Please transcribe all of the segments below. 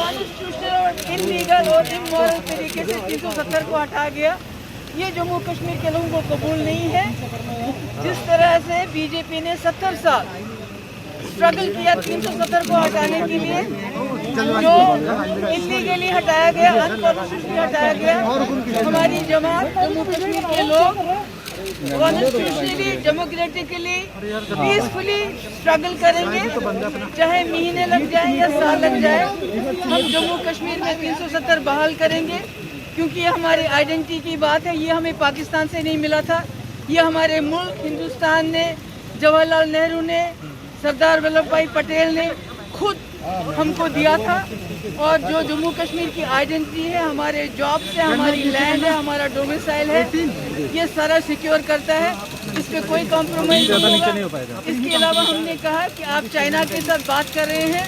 Unconstitutional और illegal और immoral तरीके से 370 को हटा गया, ये जम्मू कश्मीर के लोगों को कबूल नहीं है। जिस तरह से बीजेपी ने 70 साल स्ट्रगल किया 370 को हटाने के लिए, जो इलीगली हटाया गया, अनकॉन्स्टिट्यूशनली हटाया गया, हमारी जमात जम्मू कश्मीर के लोग कॉन्स्टिट्यूशनली डेमोक्रेटिकली पीसफुली स्ट्रगल करेंगे, चाहे महीने लग जाए या साल लग जाए। हम जम्मू कश्मीर में 370 बहाल करेंगे, क्योंकि ये हमारे आइडेंटिटी की बात है। ये हमें पाकिस्तान से नहीं मिला था, ये हमारे मुल्क हिंदुस्तान ने, जवाहरलाल नेहरू ने, सरदार वल्लभ भाई पटेल ने खुद हमको दिया था। और जो जम्मू कश्मीर की आइडेंटिटी है, हमारे जॉब से, हमारी लैंड है, हमारा डोमिसाइल है, ये सारा सिक्योर करता है, इस पे कोई कॉम्प्रोमाइज नहीं होगा। इसके अलावा हमने कहा कि आप चाइना के साथ बात कर रहे हैं,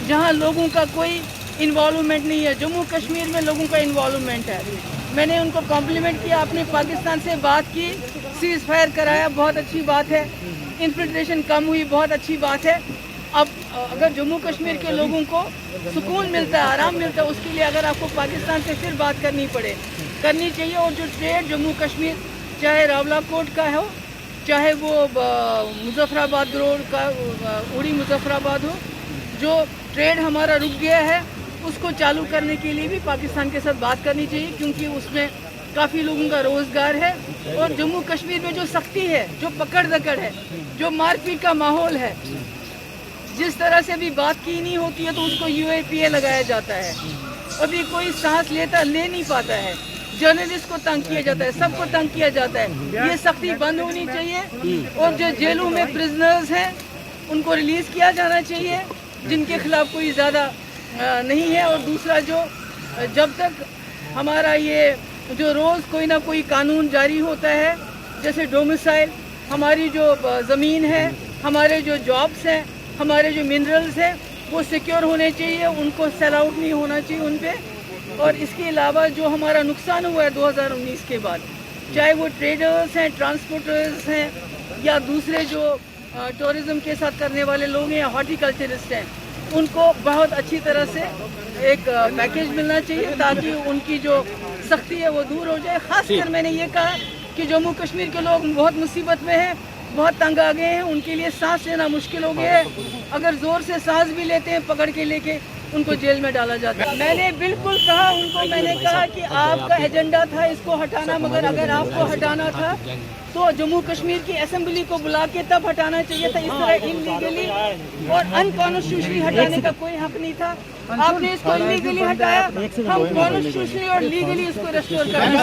जहां लोगों का कोई इन्वॉल्वमेंट नहीं है। जम्मू कश्मीर में लोगों का इन्वॉल्वमेंट है। मैंने उनको कॉम्प्लीमेंट किया, आपने पाकिस्तान से बात की, सीज फायर कराया, बहुत अच्छी बात है, इन्फिल्ट्रेशन कम हुई, बहुत अच्छी बात है। अब अगर जम्मू कश्मीर के लोगों को सुकून मिलता है, आराम मिलता है, उसके लिए अगर आपको पाकिस्तान से फिर बात करनी चाहिए। और जो ट्रेड जम्मू कश्मीर, चाहे रावलाकोट का हो, चाहे वो मुजफ्फराबाद रोड का उड़ी मुजफ्फराबाद हो, जो ट्रेड हमारा रुक गया है, उसको चालू करने के लिए भी पाकिस्तान के साथ बात करनी चाहिए, क्योंकि उसमें काफ़ी लोगों का रोज़गार है। और जम्मू कश्मीर में जो सख्ती है, जो पकड़ दकड़ है, जो मारपीट का माहौल है, जिस तरह से भी बात की नहीं होती है तो उसको UAPA लगाया जाता है। अभी कोई सांस ले नहीं पाता है, जर्नलिस्ट को तंग किया जाता है, सबको तंग किया जाता है। ये सख्ती बंद होनी चाहिए। और जो जेलों में प्रिजनर्स हैं, उनको रिलीज़ किया जाना चाहिए, जिनके खिलाफ कोई ज़्यादा नहीं है। और दूसरा, जो जब तक हमारा ये जो रोज़ कोई ना कोई कानून जारी होता है, जैसे डोमिसाइल, हमारी जो ज़मीन है, हमारे जो जॉब्स हैं, हमारे जो मिनरल्स हैं, वो सिक्योर होने चाहिए, उनको सेल आउट नहीं होना चाहिए उन पे। और इसके अलावा जो हमारा नुकसान हुआ है 2019 के बाद, चाहे वो ट्रेडर्स हैं, ट्रांसपोर्टर्स हैं, या दूसरे जो टूरिज़्म के साथ करने वाले लोग हैं, हॉर्टिकल्चरिस्ट हैं, उनको बहुत अच्छी तरह से एक पैकेज मिलना चाहिए, ताकि उनकी जो सख्ती है वो दूर हो जाए। खासकर मैंने ये कहा कि जम्मू कश्मीर के लोग बहुत मुसीबत में हैं, बहुत तंग आ गए हैं, उनके लिए सांस लेना मुश्किल हो गया है। अगर ज़ोर से सांस भी लेते हैं, पकड़ के लेके उनको जेल में डाला जाता है। मैंने बिल्कुल कहा उनको, मैंने कहा कि आपका एजेंडा था इसको हटाना, मगर अगर आपको हटाना था तो जम्मू कश्मीर की असेंबली को बुला के तब हटाना चाहिए था। इस तरह इलीगली और अनकॉन्स्टिट्यूशनली हटाने का कोई हक नहीं था। आपने इसको इलीगली हटाया, हम कॉन्स्टिट्यूशनली और लीगली इसको रेस्टोर करना